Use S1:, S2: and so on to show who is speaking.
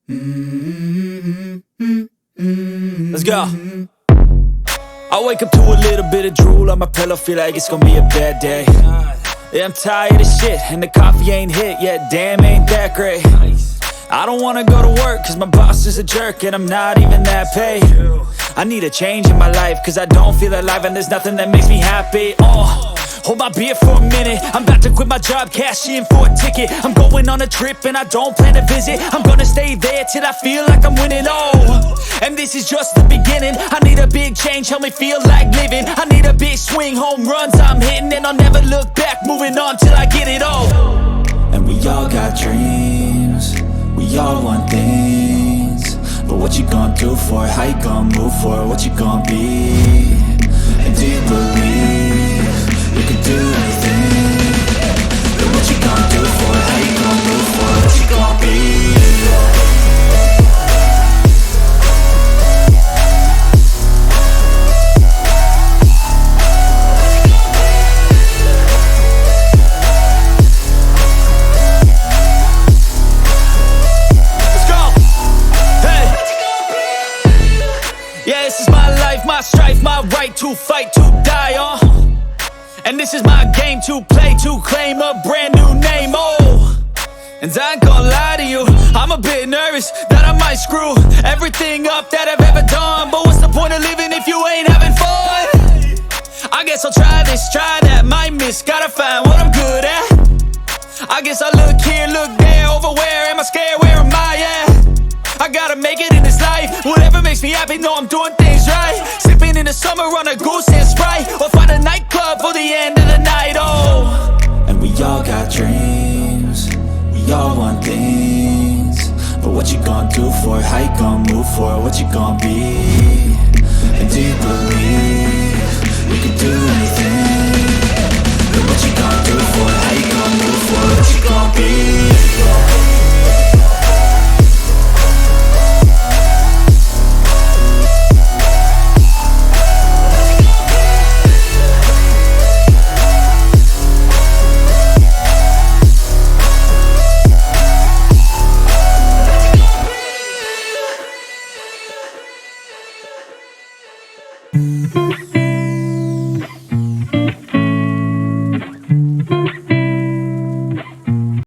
S1: Let's go. I wake up to a little bit of drool on my pillow, feel like it's gonna be a bad day. Yeah, I'm tired of shit, and the coffee ain't hit yet, damn, ain't that great. I don't wanna go to work, cause my boss is a jerk, and I'm not even that paid. I need a change in my life, cause I don't feel alive, and there's nothing that makes me happy. Hold my beer for a minute, I'm about to quit my job, cash in for a ticket. I'm going on a trip and I don't plan to visit. I'm gonna stay there till I feel like I'm winning, and this is just the beginning. I need a big change, help me feel like living. I need a big swing, home runs I'm hitting, and I'll never look back, moving on till I get it all. And we all got dreams, we all want things, but what you gonna do for it? How you gonna move for it? What you gonna be? And do you believe you can do anything? But what you gonna do for it? How you gonna move for it? What you gonna be? Let's go! Hey! Yeah, this is my life, my strife, my right to fight, to die on. And this is my game to play, to claim a brand new name, And I ain't gonna lie to you, I'm a bit nervous that I might screw everything up that I've ever done. But what's the point of living if you ain't having fun? I guess I'll try this, try that, might miss, gotta find what I'm good at. I guess I look here, look there, over where am I scared, where am I at? I gotta make it in this life, whatever makes me happy, know I'm doing things right. Sipping in the summer on a goose and Sprite, or find a nightclub for the end of the night, And we all got dreams, we all want things, but what you gonna do for it? How you gonna move for it? What you gonna be? And do you believe you can do anything? But what you gonna do for it? How you gonna move for it? What you gonna be?